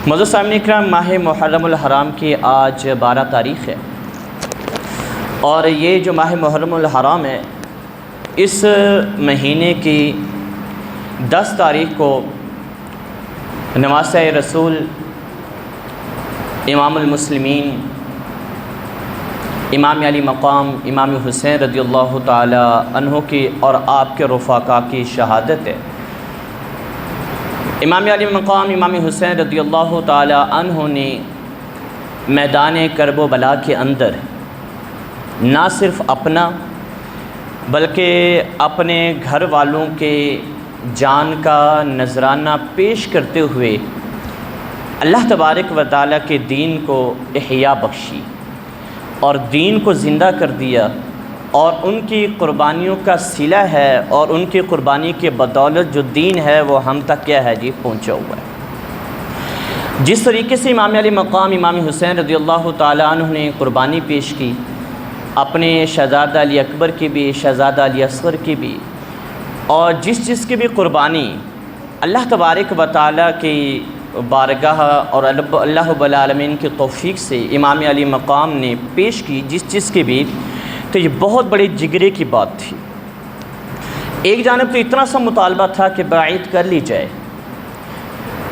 معزز سامعین اکرام، ماہ محرم الحرام کی آج 12 تاریخ ہے، اور یہ جو ماہ محرم الحرام ہے اس مہینے کی 10 تاریخ کو نواسہ رسول امام المسلمین امام علی مقام امام حسین رضی اللہ تعالی عنہ کی اور آپ کے رفقا کی شہادت ہے۔ امام علی مقام امام حسین رضی اللہ تعالی عنہ نے میدان کرب و بلا کے اندر نہ صرف اپنا بلکہ اپنے گھر والوں کے جان کا نذرانہ پیش کرتے ہوئے اللہ تبارک و تعالیٰ کے دین کو احیاء بخشی اور دین کو زندہ کر دیا، اور ان کی قربانیوں کا صلہ ہے، اور ان کی قربانی کے بدولت جو دین ہے وہ ہم تک کیا ہے جی پہنچا ہوا ہے۔ جس طریقے سے امام علی مقام امام حسین رضی اللہ تعالیٰ عنہ نے قربانی پیش کی، اپنے شہزادہ علی اکبر کی بھی، شہزادہ علی اصغر کی بھی، اور جس کی بھی قربانی اللہ تبارک و تعالیٰ کی بارگاہ اور اللہ رب العالمین کی توفیق سے امام علی مقام نے پیش کی جس کی بھی، تو یہ بہت بڑی جگرے کی بات تھی۔ ایک جانب تو اتنا سا مطالبہ تھا کہ بیعت کر لی جائے،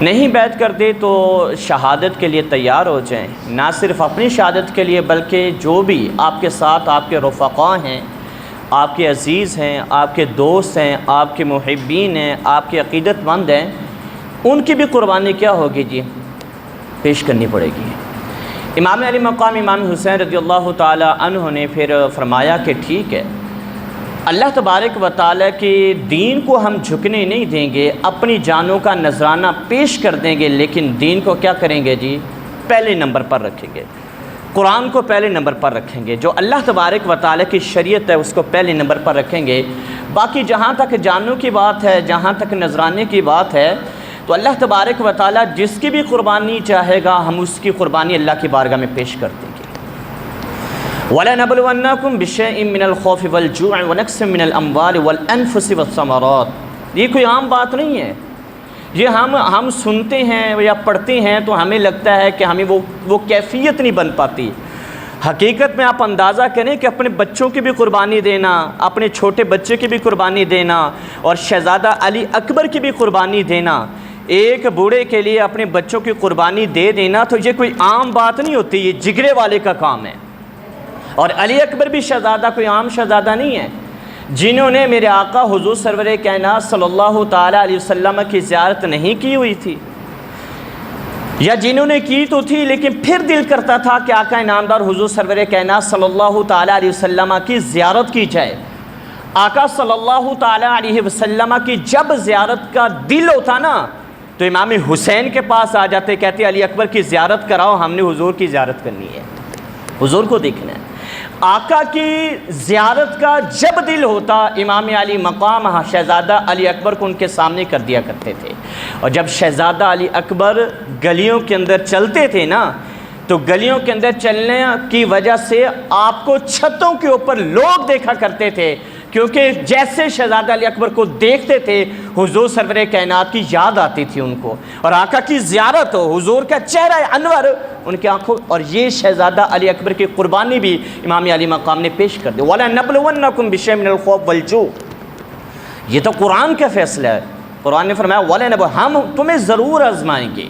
نہیں بیعت کر دے تو شہادت کے لیے تیار ہو جائیں، نہ صرف اپنی شہادت کے لیے بلکہ جو بھی آپ کے ساتھ آپ کے رفقا ہیں، آپ کے عزیز ہیں، آپ کے دوست ہیں، آپ کے محبین ہیں، آپ کے عقیدت مند ہیں، ان کی بھی قربانی کیا ہوگی جی پیش کرنی پڑے گی۔ امام علی مقام امام حسین رضی اللہ تعالی عنہ نے پھر فرمایا کہ ٹھیک ہے، اللہ تبارک و تعالیٰ کے دین کو ہم جھکنے نہیں دیں گے، اپنی جانوں کا نذرانہ پیش کر دیں گے، لیکن دین کو کیا کریں گے جی پہلے نمبر پر رکھیں گے، قرآن کو پہلے نمبر پر رکھیں گے، جو اللہ تبارک و تعالیٰ کی شریعت ہے اس کو پہلے نمبر پر رکھیں گے۔ باقی جہاں تک جانوں کی بات ہے، جہاں تک نذرانے کی بات ہے، تو اللہ تبارک و تعالیٰ جس کی بھی قربانی چاہے گا ہم اس کی قربانی اللہ کی بارگاہ میں پیش کر دیں گے۔ وَلَنَبْلُوَنَّكُمْ بِشَيْءٍ مِّنَ الْخَوْفِ وَالْجُوعِ وَنَقْصٍ مِّنَ الْأَمْوَالِ وَالْأَنفُسِ وَالثَّمَرَاتِ۔ یہ کوئی عام بات نہیں ہے، یہ ہم سنتے ہیں یا پڑھتے ہیں تو ہمیں لگتا ہے کہ ہمیں وہ کیفیت نہیں بن پاتی۔ حقیقت میں آپ اندازہ کریں کہ اپنے بچوں کی بھی قربانی دینا، اپنے چھوٹے بچے کی بھی قربانی دینا، اور شہزادہ علی اکبر کی بھی قربانی دینا، ایک بوڑھے کے لیے اپنے بچوں کی قربانی دے دینا، تو یہ کوئی عام بات نہیں ہوتی، یہ جگرے والے کا کام ہے۔ اور علی اکبر بھی شہزادہ کوئی عام شہزادہ نہیں ہے، جنہوں نے میرے آقا حضور سرور کائنات صلی اللہ تعالیٰ علیہ وسلم کی زیارت نہیں کی ہوئی تھی، یا جنہوں نے کی تو تھی لیکن پھر دل کرتا تھا کہ آقا انعامدار حضور سرور کائنات صلی اللہ تعالیٰ علیہ وسلم کی زیارت کی جائے۔ آقا صلی اللہ تعالیٰ علیہ وسلم کی جب زیارت کا دل ہوتا نا تو امام حسین کے پاس آ جاتے، کہتے علی اکبر کی زیارت کراؤ، ہم نے حضور کی زیارت کرنی ہے، حضور کو دیکھنا ہے۔ آقا کی زیارت کا جب دل ہوتا امام علی مقام شہزادہ علی اکبر کو ان کے سامنے کر دیا کرتے تھے، اور جب شہزادہ علی اکبر گلیوں کے اندر چلتے تھے نا تو گلیوں کے اندر چلنے کی وجہ سے آپ کو چھتوں کے اوپر لوگ دیکھا کرتے تھے، کیونکہ جیسے شہزادہ علی اکبر کو دیکھتے تھے حضور سرور کائنات کی یاد آتی تھی ان کو، اور آقا کی زیارت ہو، حضور کا چہرہ انور ان کی آنکھوں، اور یہ شہزادہ علی اکبر کی قربانی بھی امام علی مقام نے پیش کر دی۔ وَلَنَبْلُوَنَّكُمْ بِشَيْءٍ مِّنَ الْخَوْفِ وَالْجُوعِ، یہ تو قرآن کا فیصلہ ہے۔ قرآن نے فرمایا ہم تمہیں ضرور آزمائیں گے،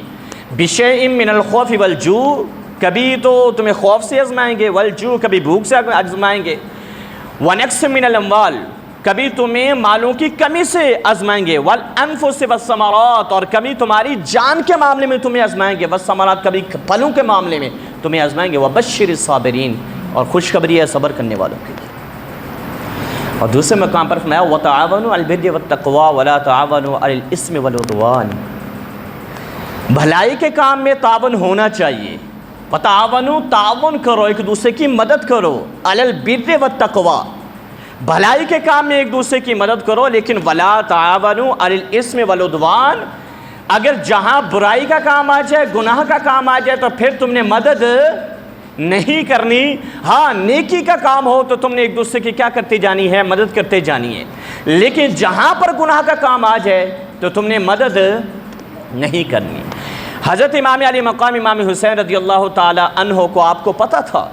بِشَيْءٍ مِّنَ الْخَوْفِ وَالْجُوعِ، کبھی تو تمہیں خوف سے آزمائیں گے، وَالْجُوعِ کبھی بھوک سے آزمائیں گے، وَنَقْصٍ مِّنَ الْأَمْوَالِ کبھی تمہیں مالوں کی کمی سے آزمائیں گے، وَالْأَنفُسِ وَالثَّمَرَاتِ اور کبھی تمہاری جان کے معاملے میں تمہیں آزمائیں گے، وَالثَّمَرَاتِ کبھی پھلوں کے معاملے میں تمہیں آزمائیں گے، وَبَشِّرِ الصَّابِرِينَ اور خوشخبری ہے صبر کرنے والوں کے لیے۔ اور دوسرے مقام پر فرمایا وَتَعَاوَنُوا عَلَى الْبِرِّ وَالتَّقْوَىٰ وَلَا تَعَاوَنُوا عَلَى الْإِثْمِ وَالْعُدْوَانِ، بھلائی کے کام میں تعاون ہونا چاہیے، وَتَعَاوَنُوا تعاون کرو، ایک دوسرے کی مدد کرو، عَلَى الْبِرِّ وَالتَّقْوَىٰ بھلائی کے کام میں ایک دوسرے کی مدد کرو، لیکن وَلَا تَعَاوَنُوا عَلَى الْإِثْمِ وَالْعُدْوَانِ اگر جہاں برائی کا کام آ جائے، گناہ کا کام آ جائے تو پھر تم نے مدد نہیں کرنی۔ ہاں نیکی کا کام ہو تو تم نے ایک دوسرے کی کیا کرتی جانی ہے، مدد کرتے جانی ہے، لیکن جہاں پر گناہ کا کام آ جائے تو تم نے مدد نہیں کرنی۔ حضرت امام علی مقام امام حسین رضی اللہ تعالی عنہ کو آپ کو پتہ تھا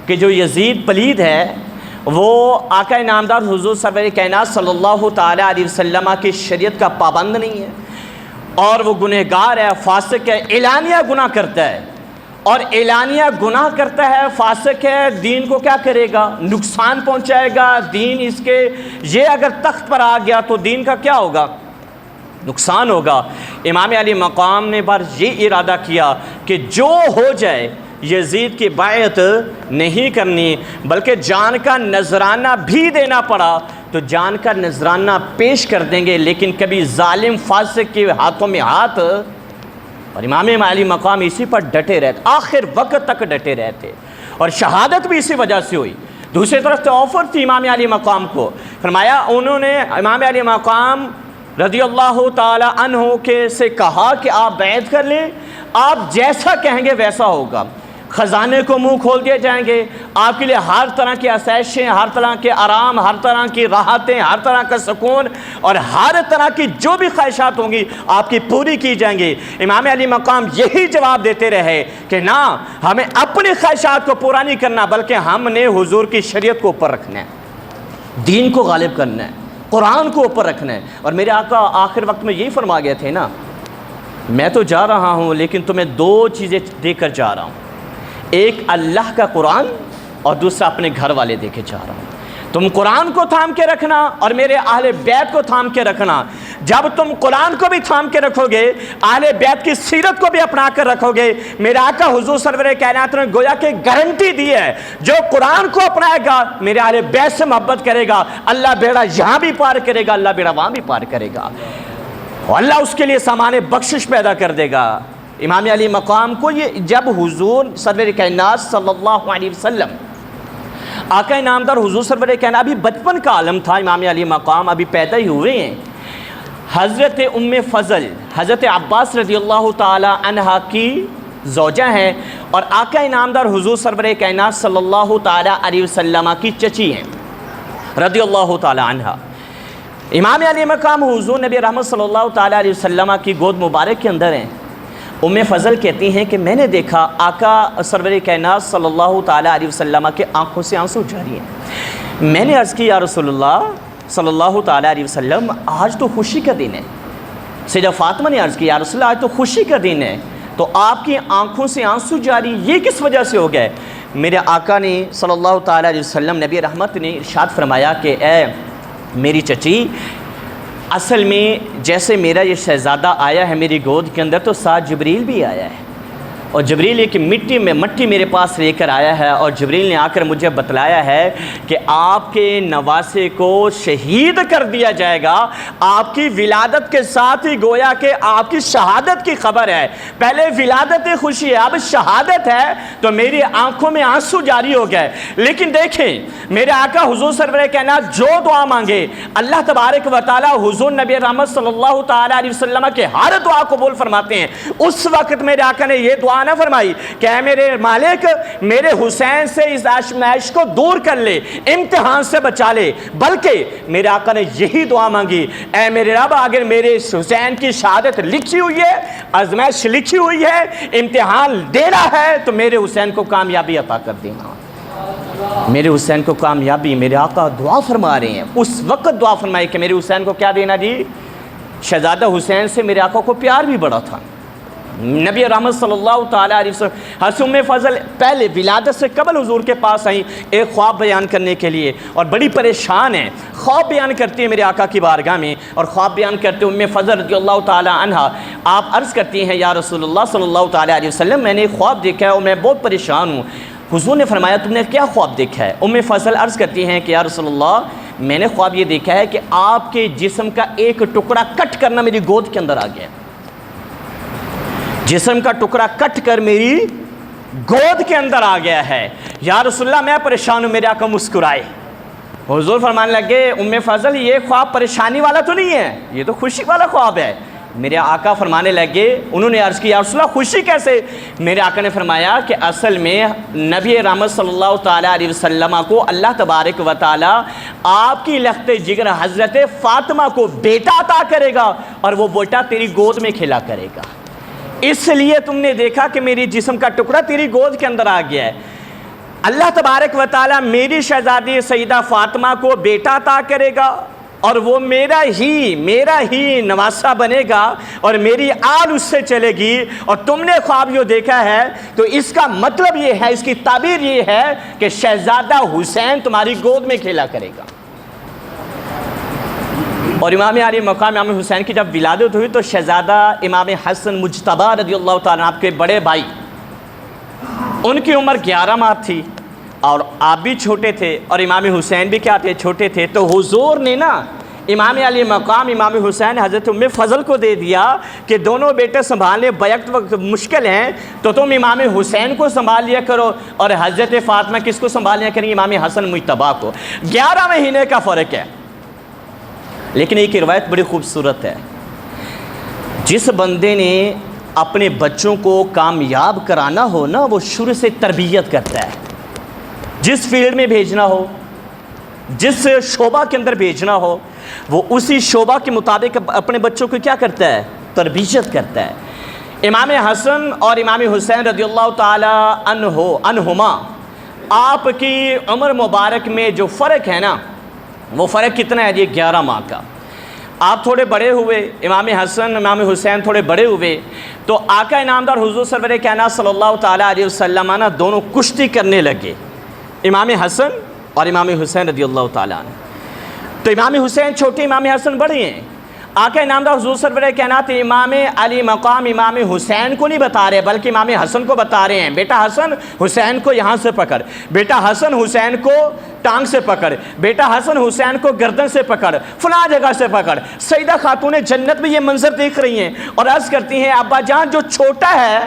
کہ جو یزید پلید ہے وہ آقا نامدار حضور سرور کائنات صلی اللہ تعالی علیہ وسلم کی شریعت کا پابند نہیں ہے، اور وہ گنہگار ہے، فاسق ہے، اعلانیہ گناہ کرتا ہے، اور اعلانیہ گناہ کرتا ہے، فاسق ہے، دین کو کیا کرے گا؟ نقصان پہنچائے گا دین اس کے، یہ اگر تخت پر آ گیا تو دین کا کیا ہوگا؟ نقصان ہوگا۔ امام علی مقام نے بار یہ ارادہ کیا کہ جو ہو جائے یزید کی بیعت نہیں کرنی، بلکہ جان کا نذرانہ بھی دینا پڑا تو جان کا نذرانہ پیش کر دیں گے، لیکن کبھی ظالم فاسق کے ہاتھوں میں ہاتھ۔ اور امام علی مقام اسی پر ڈٹے رہتے، آخر وقت تک ڈٹے رہتے، اور شہادت بھی اسی وجہ سے ہوئی۔ دوسری طرف تو آفر تھی امام علی مقام کو، فرمایا انہوں نے امام علی مقام رضی اللہ تعالی عنہ کے سے کہا کہ آپ بیعت کر لیں، آپ جیسا کہیں گے ویسا ہوگا، خزانے کو منہ کھول دیے جائیں گے، آپ کے لیے ہر طرح کی آسائشیں، ہر طرح کے آرام، ہر طرح کی راحتیں، ہر طرح کا سکون، اور ہر طرح کی جو بھی خواہشات ہوں گی آپ کی پوری کی جائیں گی۔ امام علی مقام یہی جواب دیتے رہے کہ نہ، ہمیں اپنی خواہشات کو پورا نہیں کرنا، بلکہ ہم نے حضور کی شریعت کو اوپر رکھنا ہے، دین کو غالب کرنا ہے، قرآن کو اوپر رکھنا ہے۔ اور میرے آقا آخر وقت میں یہی فرما گئے تھے نا، میں تو جا رہا ہوں لیکن تمہیں دو چیزیں دے کر جا رہا ہوں، ایک اللہ کا قرآن اور دوسرا اپنے گھر والے دے کے جا رہا ہوں۔ تم قرآن کو تھام کے رکھنا اور میرے اہل بیت کو تھام کے رکھنا۔ جب تم قرآن کو بھی تھام کے رکھو گے، اہل بیت کی سیرت کو بھی اپنا کر رکھو گے، میرے آقا حضور سرور کائنات نے گویا کہ گارنٹی دی ہے، جو قرآن کو اپنائے گا، میرے اہل بیت سے محبت کرے گا، اللہ بیڑا یہاں بھی پار کرے گا، اللہ بیڑا وہاں بھی پار کرے گا، اور اللہ اس کے لیے سامان بخشش پیدا کر دے گا۔ امام علی مقام کو یہ جب حضور سرور کائنات صلی اللہ علیہ وسلم، آقا نامدار حضور سرور کائنات، ابھی بچپن کا عالم تھا امام علی مقام، ابھی پیدا ہی ہوئے ہیں، حضرت ام فضل حضرت عباس رضی اللہ تعالی عنہ کی زوجہ ہیں، اور آقا نامدار حضور سرور کائنات صلی اللہ تعالی علیہ وسلم کی چچی ہیں رضی اللہ تعالی عنہ۔ امام علی مقام حضور نبی رحمت صلی اللہ تعالی علیہ وسلم کی گود مبارک کے اندر ہیں۔ ام فضل کہتی ہیں کہ میں نے دیکھا آقا سرور کائنات صلی اللہ تعالی علیہ وسلم کے آنکھوں سے آنسو جاری ہیں۔ میں نے عرض کی یا رسول اللہ صلی اللہ تعالی علیہ وسلم، آج تو خوشی کا دن ہے۔ سیدہ فاطمہ نے عرض کی یا رسول اللہ آج تو خوشی کا دن ہے، تو آپ کی آنکھوں سے آنسو جاری یہ کس وجہ سے ہو گئے؟ میرے آقا نے صلی اللہ تعالی علیہ وسلم نبی رحمت نے ارشاد فرمایا کہ اے میری چچی، اصل میں جیسے میرا یہ شہزادہ آیا ہے میری گود کے اندر، تو ساتھ جبریل بھی آیا ہے، اور جبریل ایک مٹی میرے پاس لے کر آیا ہے، اور جبریل نے آ کر مجھے بتلایا ہے کہ آپ کے نواسے کو شہید کر دیا جائے گا۔ آپ کی ولادت کے ساتھ ہی گویا کہ آپ کی شہادت کی خبر ہے، پہلے ولادت خوشی ہے، اب شہادت ہے، تو میری آنکھوں میں آنسو جاری ہو گئے۔ لیکن دیکھیں میرے آقا حضور سرور کائنات جو دعا مانگے اللہ تبارک و تعالی حضور نبی رحمت صلی اللہ تعالی علیہ وسلم کے ہر دعا قبول فرماتے ہیں۔ اس وقت میرے آقا نے یہ دعا نہ فرمائی کہ اے میرے مالک میرے حسین سے اس آزمائش کو دور کر لے، امتحان سے بچا لے، بلکہ میرے آقا نے یہی دعا مانگی، اے میرے رب اگر میرے حسین کی شہادت لکھی ہوئی ہے، آزمائش لکھی ہوئی ہے، امتحان دینا ہے، تو میرے حسین کو کامیابی عطا کر دینا، میرے حسین کو کامیابی۔ میرے آقا دعا فرما رہے ہیں، اس وقت دعا فرمائی کہ میرے حسین کو کیا دینا جی؟ شہزادہ حسین سے میرے آقا کو پیار بھی بڑا تھا۔ نبی رحمت صلی اللہ تعالی علیہ وسلم، حضرت ام فضل پہلے ولادت سے قبل حضور کے پاس آئیں ایک خواب بیان کرنے کے لیے، اور بڑی پریشان ہیں، خواب بیان کرتی ہیں میرے آقا کی بارگاہ میں، اور خواب بیان کرتے ام فضل رضی اللہ تعالی عنہ آپ عرض کرتی ہیں یا رسول اللہ صلی اللہ تعالی علیہ وسلم میں نے ایک خواب دیکھا ہے اور میں بہت پریشان ہوں۔ حضور نے فرمایا تم نے کیا خواب دیکھا ہے؟ ام فضل عرض کرتی ہیں کہ یا رسول اللہ میں نے خواب یہ دیکھا ہے کہ آپ کے جسم کا ایک ٹکڑا کٹ کرنا میری گود کے اندر آ گیا، جسم کا ٹکڑا کٹ کر میری گود کے اندر آ گیا ہے، یا رسول اللہ میں پریشان ہوں۔ میرے آقا مسکرائے، حضور فرمانے لگے ام فضل یہ خواب پریشانی والا تو نہیں ہے، یہ تو خوشی والا خواب ہے۔ میرے آقا فرمانے لگے، انہوں نے عرض کیا یا رسول اللہ خوشی کیسے؟ میرے آقا نے فرمایا کہ اصل میں نبی رحمت صلی اللہ تعالی علیہ وسلم کو اللہ تبارک و تعالی آپ کی لخت جگر حضرت فاطمہ کو بیٹا عطا کرے گا، اور وہ بیٹا تیری گود میں کھیلا کرے گا۔ اس لیے تم نے دیکھا کہ میری جسم کا ٹکڑا تیری گود کے اندر آ گیا ہے۔ اللہ تبارک و تعالیٰ میری شہزادی سیدہ فاطمہ کو بیٹا عطا کرے گا اور وہ میرا ہی نواسہ بنے گا اور میری آل اس سے چلے گی، اور تم نے خواب جو دیکھا ہے تو اس کا مطلب یہ ہے، اس کی تعبیر یہ ہے کہ شہزادہ حسین تمہاری گود میں کھیلا کرے گا۔ اور امام علی مقام امام حسین کی جب ولادت ہوئی تو شہزادہ امام حسن مجتبی رضی اللہ تعالیٰ عنہ آپ کے بڑے بھائی، ان کی عمر 11 ماہ تھی اور آپ بھی چھوٹے تھے اور امام حسین بھی کیا تھے، چھوٹے تھے۔ تو حضور نے نا امام علی مقام امام حسین حضرت ام فضل کو دے دیا کہ دونوں بیٹے سنبھالنے بیک وقت مشکل ہیں تو تم امام حسین کو سنبھال لیا کرو، اور حضرت فاطمہ کس کو سنبھال لیا کریں؟ امام حسن مجتبی کو۔ 11 مہینے کا فرق ہے، لیکن ایک روایت بڑی خوبصورت ہے، جس بندے نے اپنے بچوں کو کامیاب کرانا ہو نا، وہ شروع سے تربیت کرتا ہے۔ جس فیلڈ میں بھیجنا ہو، جس شعبہ کے اندر بھیجنا ہو، وہ اسی شعبہ کے مطابق اپنے بچوں کو کیا کرتا ہے؟ تربیت کرتا ہے۔ امام حسن اور امام حسین رضی اللہ تعالی عنہما، آپ کی عمر مبارک میں جو فرق ہے نا، وہ فرق کتنا ہے؟ یہ 11 ماہ کا۔ آپ تھوڑے بڑے ہوئے، امام حسن امام حسین تھوڑے بڑے ہوئے، تو آقا انعامدار حضور سرور کائنات صلی اللہ تعالیٰ علیہ وسلم دونوں کشتی کرنے لگے، امام حسن اور امام حسین رضی اللہ تعالیٰ عنہ۔ تو امام حسین چھوٹے، امام حسن بڑے ہیں۔ آقا انعامدار حضور سرور کائنات امام علی مقام امام حسین کو نہیں بتا رہے، بلکہ امام حسن کو بتا رہے ہیں، بیٹا حسن حسین کو یہاں سے پکڑ، بیٹا حسن حسین کو ٹانگ سے پکڑ، بیٹا حسن حسین کو گردن سے پکڑ، فلاں جگہ سے پکڑ۔ سیدہ خاتون جنت بھی یہ منظر دیکھ رہی ہیں اور عرض کرتی ہیں ابا جان جو چھوٹا ہے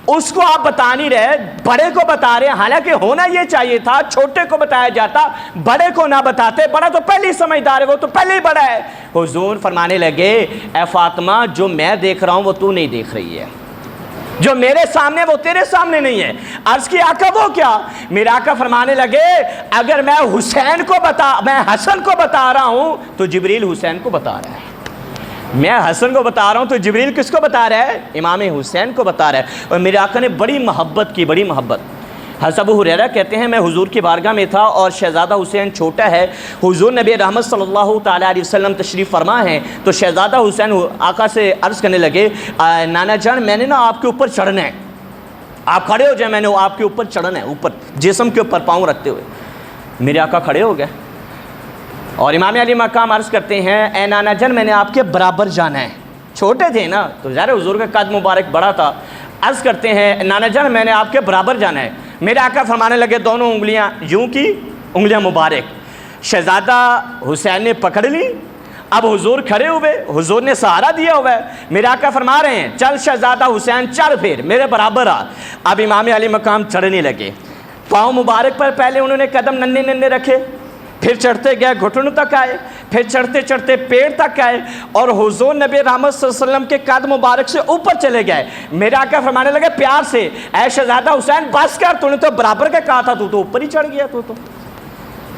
اس کو آپ بتا نہیں رہے، بڑے کو بتا رہے ہیں، حالانکہ ہونا یہ چاہیے تھا چھوٹے کو بتایا جاتا، بڑے کو نہ بتاتے، بڑا تو پہلے ہی سمجھدار ہے، وہ تو پہلے ہی بڑا ہے۔ حضور فرمانے لگے اے فاطمہ جو میں دیکھ رہا ہوں وہ تو نہیں دیکھ رہی ہے، جو میرے سامنے وہ تیرے سامنے نہیں ہے۔ عرض کی آقا وہ کیا؟ میرا آقا فرمانے لگے اگر میں میں حسن کو بتا رہا ہوں تو جبریل حسین کو بتا رہا ہے، میں حسن کو بتا رہا ہوں تو جبریل کس کو بتا رہا ہے؟ امام حسین کو بتا رہا ہے۔ اور میرے آقا نے بڑی محبت کی، بڑی محبت۔ حضرت ابو ہریرہ کہتے ہیں میں حضور کی بارگاہ میں تھا اور شہزادہ حسین چھوٹا ہے، حضور نبی رحمت صلی اللہ تعالیٰ علیہ وسلم تشریف فرما ہیں، تو شہزادہ حسین آقا سے عرض کرنے لگے نانا جان میں نے نا آپ کے اوپر چڑھنا ہے، آپ کھڑے ہو جائیں، میں نے آپ کے اوپر چڑھنا ہے، اوپر جسم کے اوپر پاؤں رکھتے ہوئے۔ میرے آقا کھڑے ہو گئے اور امام علی مقام عرض کرتے ہیں اے نانا جان میں نے آپ کے برابر جانا ہے، چھوٹے تھے نا تو ظاہر حضور کا قد مبارک بڑا تھا۔ عرض کرتے ہیں نانا جان میں نے آپ کے برابر جانا ہے۔ میرے آقا فرمانے لگے دونوں انگلیاں یوں کی، انگلیاں مبارک شہزادہ حسین نے پکڑ لی، اب حضور کھڑے ہوئے، حضور نے سہارا دیا ہوا ہے، میرے آقا فرما رہے ہیں چل شہزادہ حسین چل پھر میرے برابر آ۔ اب امام علی مقام چڑھنے لگے، پاؤں مبارک پر پہلے انہوں نے قدم ننھے ننھے رکھے، پھر چڑھتے گئے گھٹنوں تک آئے، پھر چڑھتے چڑھتے پیڑ تک آئے اور حضور نبی رحمت صلی اللہ علیہ وسلم کے قد مبارک سے اوپر چلے گئے۔ میرے آقا فرمانے لگے پیار سے اے شہزادہ حسین بس کر، تو نے تو برابر کا کہا تھا، تو اوپر ہی چڑھ گیا۔ تو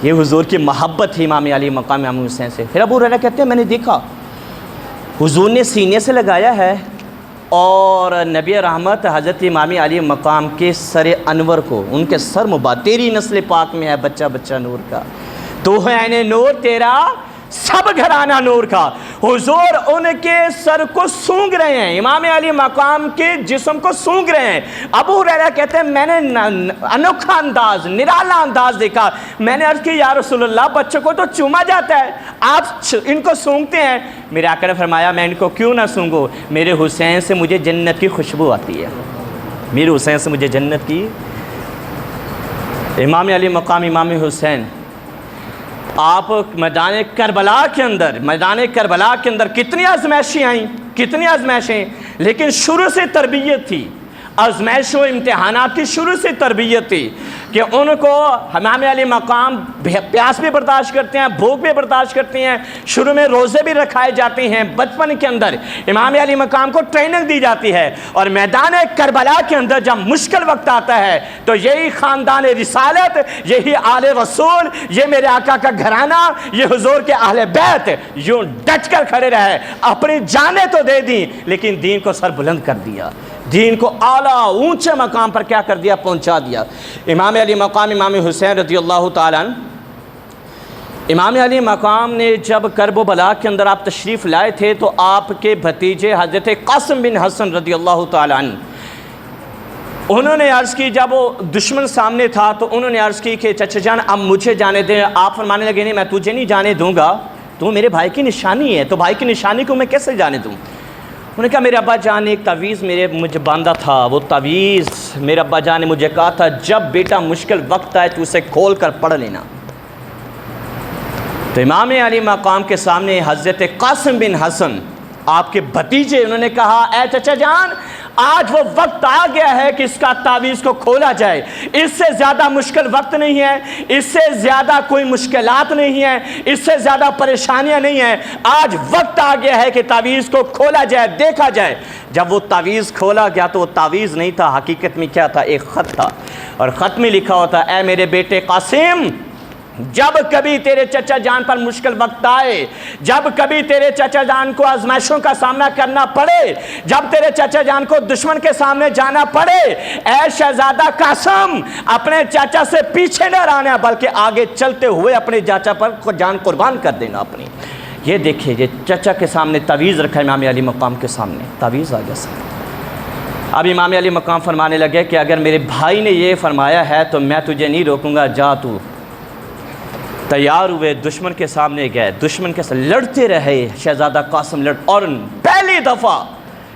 یہ حضور کی محبت تھی امام علی مقام امام حسین سے۔ پھر ابو ہریرہ کہتے ہیں میں نے دیکھا حضور نے سینے سے لگایا ہے اور نبی رحمت حضرت امام علی مقام کے سر انور کو، ان کے سر مبارک، تیری نسل پاک میں ہے بچہ بچہ نور کا، تو ہے عین نور تیرا سب گھرانہ نور کا۔ حضور ان کے سر کو سونگ رہے ہیں، امام علی مقام کے جسم کو سونگ رہے ہیں۔ ابو ہریرہ کہتے ہیں میں نے انوکھا انداز، نرالا انداز دیکھا، میں نے عرض کی یا رسول اللہ بچوں کو تو چوما جاتا ہے، آپ ان کو سونگتے ہیں؟ میرے آقا نے فرمایا میں ان کو کیوں نہ سونگوں، میرے حسین سے مجھے جنت کی خوشبو آتی ہے، میرے حسین سے مجھے جنت کی۔ امام علی مقام امام حسین آپ میدان کربلا کے اندر کتنی آزمائشیں آئیں، کتنی آزمائشیں، لیکن شروع سے تربیت تھی، آزمائش و امتحانات کی شروع سے تربیت تھی کہ ان کو امام علی مقام پیاس بھی برداشت کرتے ہیں، بھوک بھی برداشت کرتے ہیں، شروع میں روزے بھی رکھائے جاتے ہیں، بچپن کے اندر امام علی مقام کو ٹریننگ دی جاتی ہے، اور میدان کربلا کے اندر جب مشکل وقت آتا ہے تو یہی خاندان رسالت، یہی آل رسول، یہ میرے آقا کا گھرانہ، یہ حضور کے اہل بیت یوں ڈٹ کر کھڑے رہے، اپنی جانیں تو دے دیں لیکن دین کو سر بلند کر دیا۔ دین کو اعلیٰ اونچے مقام پر کیا کر دیا؟ پہنچا دیا۔ امام علی مقام امام حسین رضی اللہ تعالیٰ عنہ، امام علی مقام نے جب کرب و بلا کے اندر آپ تشریف لائے تھے تو آپ کے بھتیجے حضرت قاسم بن حسن رضی اللہ تعالیٰ عنہ، انہوں نے عرض کی، جب وہ دشمن سامنے تھا تو انہوں نے عرض کی کہ چچا جان اب مجھے جانے دیں۔ آپ فرمانے لگے نہیں، میں تجھے نہیں جانے دوں گا، تو میرے بھائی کی نشانی ہے، تو بھائی کی نشانی کو میں کیسے جانے دوں؟ انہوں نے کہا میرے ابا جان نے ایک تعویذ مجھے باندھا تھا، وہ تعویذ میرے ابا جان نے مجھے کہا تھا جب بیٹا مشکل وقت آئے تو اسے کھول کر پڑھ لینا۔ تو امام علی مقام کے سامنے حضرت قاسم بن حسن آپ کے بھتیجے، انہوں نے کہا اے چچا جان، آج وہ وقت آ گیا ہے کہ اس کا تعویذ کو کھولا جائے، اس سے زیادہ مشکل وقت نہیں ہے، اس سے زیادہ کوئی مشکلات نہیں ہیں، اس سے زیادہ پریشانیاں نہیں ہیں، آج وقت آ گیا ہے کہ تعویذ کو کھولا جائے، دیکھا جائے۔ جب وہ تعویذ کھولا گیا تو وہ تعویذ نہیں تھا، حقیقت میں کیا تھا؟ ایک خط تھا، اور خط میں لکھا ہوتا اے میرے بیٹے قاسم، جب کبھی تیرے چچا جان پر مشکل وقت آئے، جب کبھی تیرے چچا جان کو آزمائشوں کا سامنا کرنا پڑے، جب تیرے چچا جان کو دشمن کے سامنے جانا پڑے، اے شہزادہ قاسم، اپنے چاچا سے پیچھے نہ رہنا بلکہ آگے چلتے ہوئے اپنے چاچا پر جان قربان کر دینا اپنی۔ یہ دیکھیں، یہ چچا کے سامنے تعویذ رکھا ہے، امام علی مقام کے سامنے تعویذ آ گیا سامنے۔ اب امام علی مقام فرمانے لگے کہ اگر میرے بھائی نے یہ فرمایا ہے تو میں تجھے نہیں روکوں گا، جا تو۔ تیار ہوئے، دشمن کے سامنے گئے، دشمن کے ساتھ لڑتے رہے، شہزادہ قاسم اور پہلی دفعہ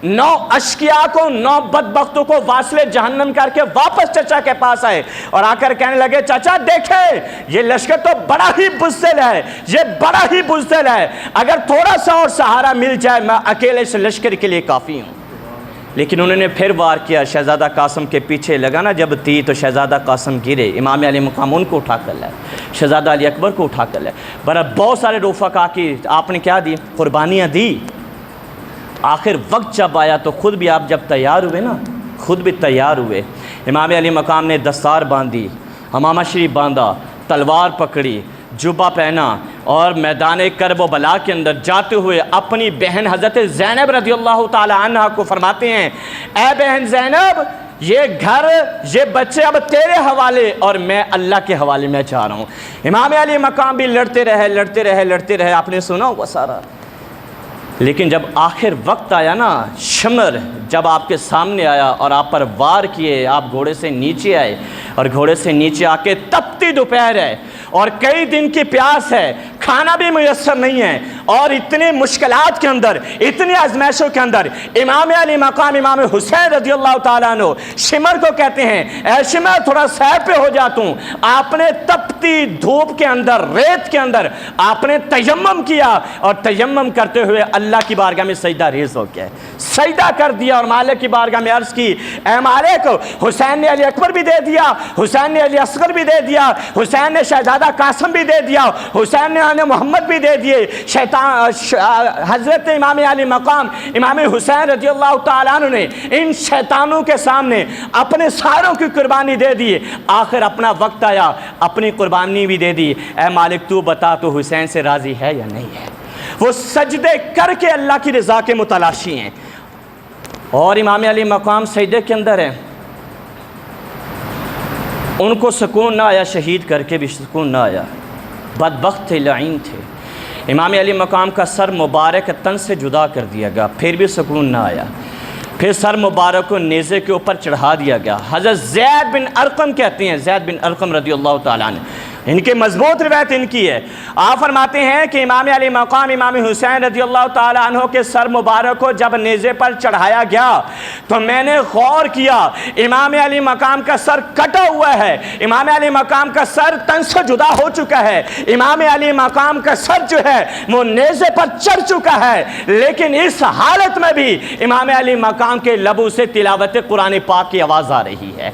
9 اشقیاء کو، 9 بدبختوں کو واصل جہنم کر کے واپس چچا کے پاس آئے اور آ کر کہنے لگے چچا دیکھیں یہ لشکر تو بڑا ہی بزدل ہے، یہ بڑا ہی بزدل ہے، اگر تھوڑا سا اور سہارا مل جائے میں اکیلے اس لشکر کے لیے کافی ہوں۔ لیکن انہوں نے پھر وار کیا، شہزادہ قاسم کے پیچھے لگانا جب تھی تو شہزادہ قاسم گرے، امام علی مقام ان کو اٹھا کر لائے، شہزادہ علی اکبر کو اٹھا کر لائے، بہت سارے رفقا کی آپ نے کیا دی؟ قربانیاں دی۔ آخر وقت جب آیا تو خود بھی آپ جب تیار ہوئے نا، خود بھی تیار ہوئے، امام علی مقام نے دستار باندھی، امامہ شریف باندھا، تلوار پکڑی، جبہ پہنا اور میدان کرب و بلا کے اندر جاتے ہوئے اپنی بہن حضرت زینب رضی اللہ تعالی عنہ کو فرماتے ہیں اے بہن زینب، یہ گھر، یہ بچے اب تیرے حوالے اور میں اللہ کے حوالے میں جا رہا ہوں۔ امام علی مقام بھی لڑتے رہے، آپ نے سنا ہوگا سارا۔ لیکن جب آخر وقت آیا نا، شمر جب آپ کے سامنے آیا اور آپ پر وار کیے، آپ گھوڑے سے نیچے آئے اور گھوڑے سے نیچے آ کے تپتی دوپہر ہے اور کئی دن کی پیاس ہے، کھانا بھی میسر نہیں ہے، اور اتنی مشکلات کے اندر، اتنی آزمائشوں کے اندر امام علی مقام امام حسین رضی اللہ تعالیٰ عنہ شمر کو کہتے ہیں اے شمر تھوڑا سیر پہ ہو جاتا ہوں۔ آپ نے تپتی دھوپ کے اندر، ریت کے اندر آپ نے تیمم کیا اور تیمم کرتے ہوئے اللہ کی بارگاہ میں سجدہ ریز ہو گیا، سجدہ کر دیا اور مالک کی بارگاہ میں عرض کی اے مالک، حسین نے علی اکبر بھی دے دیا، حسین نے علی اصغر بھی دے دیا، حسین نے شہزادہ قاسم بھی دے دیا، حسین نے آنے محمد بھی دے دیے، حضرت امام علی مقام امام حسین رضی اللہ تعالیٰ عنہ نے ان شیطانوں کے سامنے اپنے ساروں کی قربانی دے دی، آخر اپنا وقت آیا اپنی قربانی بھی دے دی۔ اے مالک تو بتا تو حسین سے راضی ہے یا نہیں ہے؟ وہ سجدے کر کے اللہ کی رضا کے متلاشی ہیں، اور امام علی مقام سجدے کے اندر ہیں، ان کو سکون نہ آیا، شہید کر کے بھی سکون نہ آیا، بدبخت تھے، لعین تھے۔ امام علی مقام کا سر مبارک تن سے جدا کر دیا گیا، پھر بھی سکون نہ آیا، پھر سر مبارک کو نیزے کے اوپر چڑھا دیا گیا۔ حضرت زید بن ارقم کہتے ہیں، زید بن ارقم رضی اللہ تعالیٰ عنہ، ان کے مضبوط روایت ان کی ہے، آپ فرماتے ہیں کہ امام علی مقام امام حسین رضی اللہ تعالیٰ عنہ کے سر مبارک کو جب نیزے پر چڑھایا گیا تو میں نے غور کیا، امام علی مقام کا سر کٹا ہوا ہے، امام علی مقام کا سر تن سے جدا ہو چکا ہے، امام علی مقام کا سر جو ہے وہ نیزے پر چڑھ چکا ہے، لیکن اس حالت میں بھی امام علی مقام کے لبوں سے تلاوت قرآن پاک کی آواز آ رہی ہے،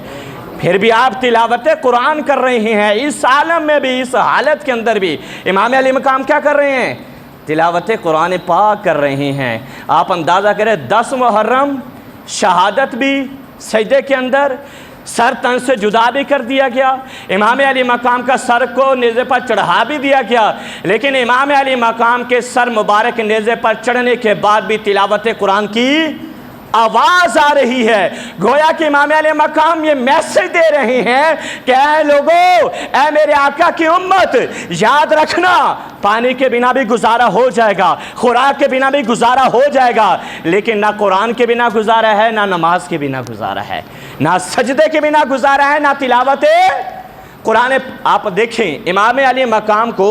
پھر بھی آپ تلاوت قرآن کر رہے ہیں، اس عالم میں بھی، اس حالت کے اندر بھی امام علی مقام کیا کر رہے ہیں؟ تلاوت قرآن پاک کر رہے ہیں۔ آپ اندازہ کریں 10 محرم شہادت بھی سجدے کے اندر، سر تن سے جدا بھی کر دیا گیا، امام علی مقام کا سر کو نیزے پر چڑھا بھی دیا گیا، لیکن امام علی مقام کے سر مبارک نیزے پر چڑھنے کے بعد بھی تلاوت قرآن کی آواز آ رہی ہے، گویا کہ امام علیہ مقام یہ میسج دے رہے ہیں کہ اے لوگو، اے میرے آقا کی امت، یاد رکھنا پانی کے بنا بھی گزارا ہو جائے گا، خوراک کے بنا بھی گزارا ہو جائے گا، لیکن نہ قرآن کے بنا گزارا ہے، نہ نماز کے بنا گزارا ہے، نہ سجدے کے بنا گزارا ہے، نہ تلاوت قرآن۔ آپ دیکھیں امام علیہ مقام کو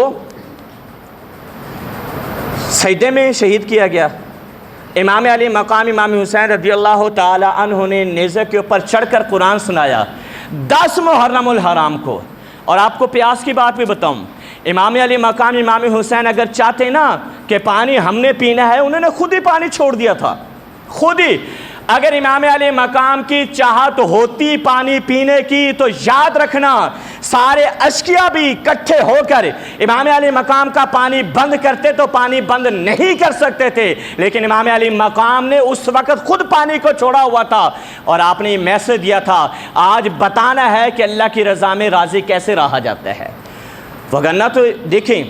سجدے میں شہید کیا گیا۔ امام علی مقام امام حسین رضی اللہ تعالی عنہ نے نیزے کے اوپر چڑھ کر قرآن سنایا 10 محرم الحرام کو۔ اور آپ کو پیاس کی بات بھی بتاؤں، امام علی مقام امام حسین اگر چاہتے نا کہ پانی ہم نے پینا ہے، انہوں نے خود ہی پانی چھوڑ دیا تھا، خود ہی۔ اگر امام علی مقام کی چاہت ہوتی پانی پینے کی تو یاد رکھنا سارے اشقیاء بھی اکٹھے ہو کر امام علی مقام کا پانی بند کرتے تو پانی بند نہیں کر سکتے تھے، لیکن امام علی مقام نے اس وقت خود پانی کو چھوڑا ہوا تھا اور آپ نے میسج دیا تھا آج بتانا ہے کہ اللہ کی رضا میں راضی کیسے رہا جاتا ہے۔ وگرنہ تو دیکھیں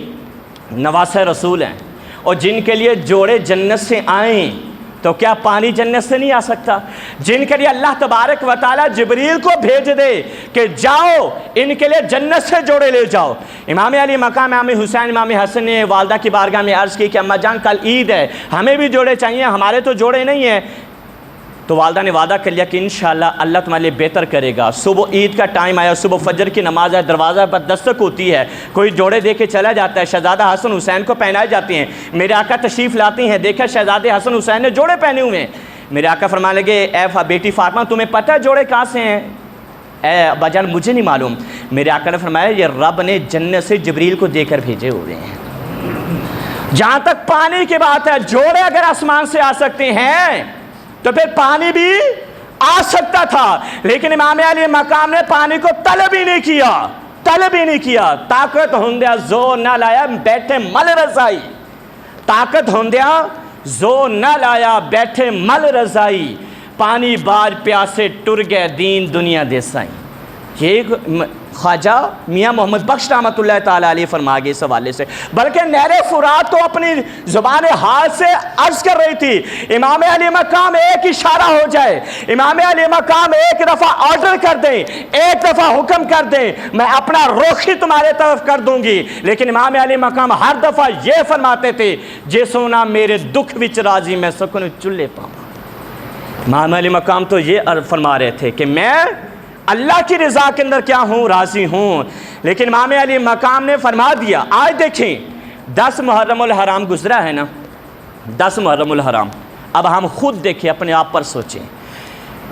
نواسہ رسول ہیں، اور جن کے لیے جوڑے جنت سے آئیں تو کیا پانی جنت سے نہیں آ سکتا؟ جن کے لیے اللہ تبارک و تعالیٰ جبریل کو بھیج دے کہ جاؤ ان کے لیے جنت سے جوڑے لے جاؤ۔ امام علی مقام امام حسین امام حسن نے والدہ کی بارگاہ میں عرض کی کہ اماں جان کل عید ہے، ہمیں بھی جوڑے چاہیے، ہمارے تو جوڑے نہیں ہیں۔ تو والدہ نے وعدہ کر لیا کہ انشاءاللہ اللہ تمہارے لیے بہتر کرے گا۔ صبح عید کا ٹائم آیا، صبح فجر کی نماز ہے، دروازہ پر دستک ہوتی ہے، کوئی جوڑے دے کے چلا جاتا ہے، شہزادہ حسن حسین کو پہنائے جاتے ہیں۔ میرے آقا تشریف لاتے ہیں، دیکھا شہزادے حسن حسین نے جوڑے پہنے ہوئے ہیں۔ میرے آقا فرمانے لگے اے بیٹی فاطمہ تمہیں پتہ ہے جوڑے کہاں سے ہیں؟ اے ابا جان مجھے نہیں معلوم۔ میرے آقا نے فرمایا یہ رب نے جنت سے جبریل کو دے کر بھیجے ہوئے ہیں۔ جہاں تک پانی کی بات ہے، جوڑے اگر آسمان سے آ سکتے ہیں تو پھر پانی بھی آ سکتا تھا، لیکن امام علی مقام نے پانی کو طلب ہی نہیں کیا۔ طاقت ہوندیا زور نہ لایا بیٹھے مل رضائی، طاقت ہوندیا زور نہ لایا بیٹھے مل رضائی، پانی بار پیاسے ٹر گئے دین دنیا دے سائیں۔ یہ خواجہ میاں محمد بخش رحمۃ اللہ تعالیٰ علیہ فرما گئے اس حوالے سے، بلکہ نہر فرات تو اپنی زبان حال سے عرض کر رہی تھی امام علی مقام ایک اشارہ ہو جائے، امام علی مقام ایک دفعہ آرڈر کر دیں، ایک دفعہ حکم کر دیں، میں اپنا رخ ہی تمہارے طرف کر دوں گی، لیکن امام علی مقام ہر دفعہ یہ فرماتے تھے جے سونا میرے دکھ وچ راضی میں سکون چلے پاؤں۔ امام علی مقام تو یہ فرما رہے تھے کہ میں اللہ کی رضا کے اندر کیا ہوں، راضی ہوں، لیکن امام علی مقام نے فرما دیا۔ آج دیکھیں 10 محرم الحرام گزرا ہے نا، 10 محرم الحرام، اب ہم خود دیکھیں اپنے آپ پر سوچیں،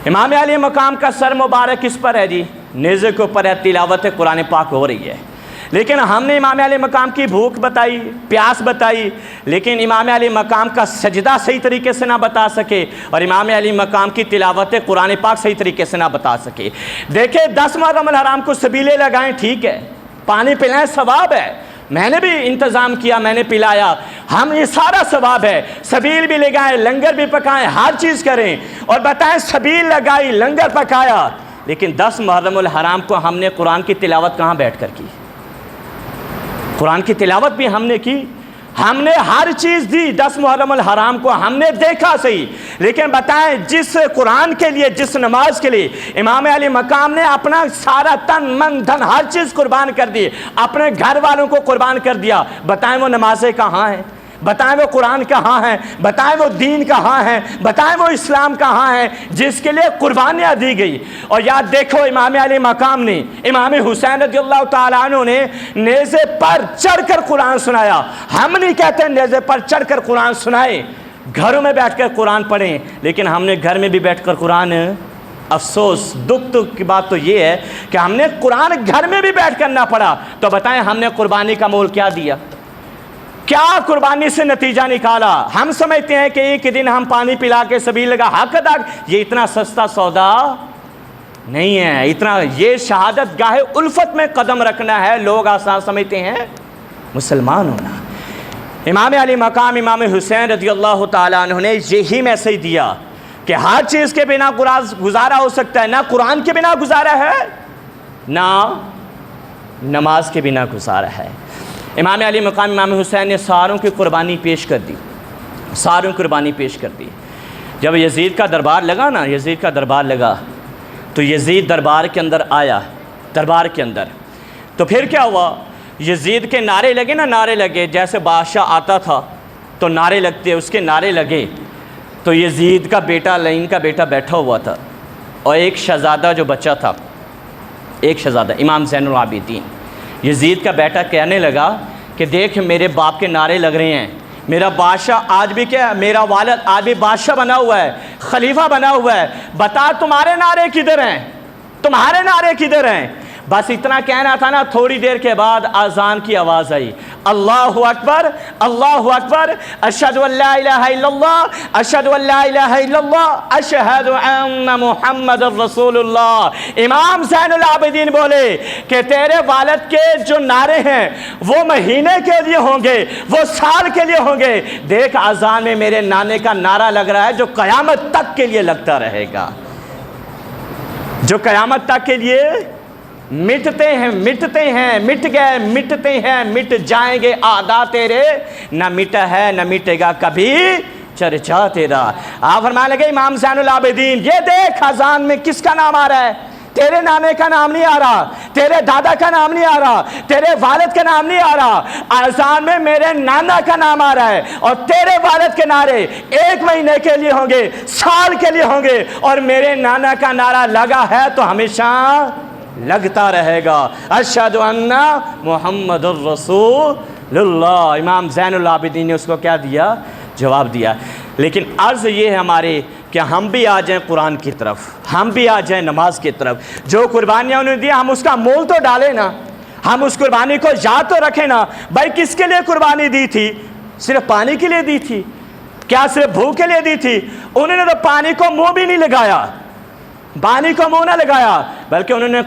امام علی مقام کا سر مبارک کس پر ہے جی؟ نیزے کے اوپر ہے، تلاوت قرآن پاک ہو رہی ہے، لیکن ہم نے امام علی مقام کی بھوک بتائی، پیاس بتائی، لیکن امام علی مقام کا سجدہ صحیح طریقے سے نہ بتا سکے اور امام علی مقام کی تلاوت قرآن پاک صحیح طریقے سے نہ بتا سکے۔ دیکھیں 10 محرم الحرام کو سبیلے لگائیں، ٹھیک ہے، پانی پلائیں ثواب ہے، میں نے بھی انتظام کیا، میں نے پلایا، ہم یہ سارا ثواب ہے، سبیل بھی لگائیں، لنگر بھی پکائیں، ہر چیز کریں اور بتائیں سبیل لگائی، لنگر پکایا، لیکن 10 محرم الحرام کو ہم نے قرآن کی تلاوت کہاں بیٹھ کر کی؟ قرآن کی تلاوت بھی ہم نے کی، ہم نے ہر چیز دی، 10 محرم الحرام کو ہم نے دیکھا صحیح، لیکن بتائیں جس قرآن کے لیے، جس نماز کے لیے امام علی مقام نے اپنا سارا تن من دھن ہر چیز قربان کر دی، اپنے گھر والوں کو قربان کر دیا، بتائیں وہ نمازیں کہاں ہیں؟ بتائیں وہ قرآن کہاں ہیں؟ بتائیں وہ دین کہاں ہیں؟ بتائیں وہ اسلام کہاں ہے جس کے لیے قربانیاں دی گئی؟ اور یاد دیکھو امام علی مقام نے، امام حسین رضی اللہ تعالیٰ عنہ نے نیزے پر چڑھ کر قرآن سنایا۔ ہم نہیں کہتے نیزے پر چڑھ کر قرآن سنائے، گھروں میں بیٹھ کر قرآن پڑھیں، لیکن ہم نے گھر میں بھی بیٹھ کر قرآن، افسوس دکھ کی بات تو یہ ہے کہ ہم نے قرآن گھر میں بھی بیٹھ کر نہ پڑھا، تو بتائیں ہم نے قربانی کا مول کیا دیا؟ کیا قربانی سے نتیجہ نکالا؟ ہم سمجھتے ہیں کہ ایک دن ہم پانی پلا کے سبیل لگا حق ادا، یہ اتنا سستا سودا نہیں ہے، اتنا یہ شہادت گاہ الفت میں قدم رکھنا ہے، لوگ آسان سمجھتے ہیں مسلمان ہونا۔ امام علی مقام امام حسین رضی اللہ تعالیٰ عنہ نے یہی میسج دیا کہ ہر چیز کے بنا گزارا ہو سکتا ہے، نہ قرآن کے بنا گزارا ہے، نہ نماز کے بنا گزارا ہے۔ امام علی مقام امام حسین نے ساروں کی قربانی پیش کر دی، ساروں کی قربانی پیش کر دی۔ جب یزید کا دربار لگا نا، یزید کا دربار لگا تو یزید دربار کے اندر آیا، دربار کے اندر تو پھر کیا ہوا، یزید کے نعرے لگے نا، نعرے لگے، جیسے بادشاہ آتا تھا تو نعرے لگتے، اس کے نعرے لگے تو یزید کا بیٹا، لعین کا بیٹا بیٹھا ہوا تھا، اور ایک شہزادہ جو بچہ تھا، ایک شہزادہ امام زین العابدین، یزید کا بیٹا کہنے لگا کہ دیکھ میرے باپ کے نعرے لگ رہے ہیں، میرا بادشاہ آج بھی کیا، میرا والد آج بھی بادشاہ بنا ہوا ہے، خلیفہ بنا ہوا ہے، بتا تمہارے نعرے کدھر ہیں، تمہارے نعرے کدھر ہیں؟ بس اتنا کہنا تھا نا، تھوڑی دیر کے بعد اذان کی آواز آئی، اللہ اکبر اللہ اکبر، اشہد ان لا الہ الا اللہ، اشہد ان لا الہ الا اللہ، اشہد ان محمد رسول اللہ۔ امام زین العابدین بولے کہ تیرے والد کے جو نعرے ہیں وہ مہینے کے لیے ہوں گے، وہ سال کے لیے ہوں گے، دیکھ اذان میں میرے نانے کا نعرہ لگ رہا ہے جو قیامت تک کے لیے لگتا رہے گا، جو قیامت تک کے لیے مٹتے ہیں، مٹتے ہیں، مٹ گئے، مٹتے ہیں، مٹ جائیں گے اعداء تیرے، نہ مٹا ہے نہ مٹے گا کبھی چرچا تیرا۔ آپ فرمانے لگے امام زین العابدین، یہ دیکھ اذان میں کس کا نام آ رہا ہے، تیرے نانے کا نام نہیں آ رہا، تیرے دادا کا نام نہیں آ رہا، تیرے والد کا نام نہیں آ رہا، اذان میں میرے نانا کا نام آ رہا ہے، اور تیرے والد کے نعرے ایک مہینے کے لیے ہوں گے، سال کے لیے ہوں گے، اور میرے نانا کا نعرہ لگا ہے تو ہمیشہ لگتا رہے گا، اشہد ان محمد الرسول اللہ۔ امام زین العابدین نے اس کو کیا دیا، جواب دیا۔ لیکن عرض یہ ہے ہمارے کہ ہم بھی آ جائیں قرآن کی طرف، ہم بھی آ جائیں نماز کی طرف، جو قربانیاں انہوں نے دیا ہم اس کا مول تو ڈالیں نا، ہم اس قربانی کو یاد تو رکھیں نا، بھائی کس کے لیے قربانی دی تھی؟ صرف پانی کے لیے دی تھی کیا؟ صرف بھوک کے لیے دی تھی؟ انہوں نے تو پانی کو منہ بھی نہیں لگایا، پانی کو منہ نہ لگایا، بلکہ انہوں نے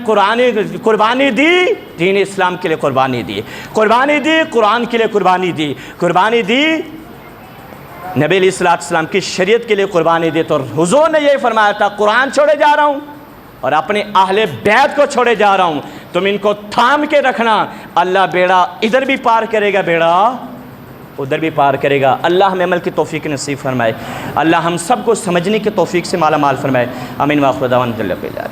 قربانی دی، دین اسلام کے لیے قربانی دی، قربانی دی، قرآن کے لیے قربانی دی، قربانی دی، نبی علیہ السلام کی شریعت کے لیے قربانی دی۔ تو حضور نے یہ فرمایا تھا قرآن چھوڑے جا رہا ہوں اور اپنے اہل بیت کو چھوڑے جا رہا ہوں، تم ان کو تھام کے رکھنا، اللہ بیڑا ادھر بھی پار کرے گا، بیڑا ادھر بھی پار کرے گا۔ اللہ ہمیں عمل کی توفیق نصیب فرمائے، اللہ ہم سب کو سمجھنے کی توفیق سے مالا مال فرمائے، آمین۔ وآخر دعوانا الحمد للہ۔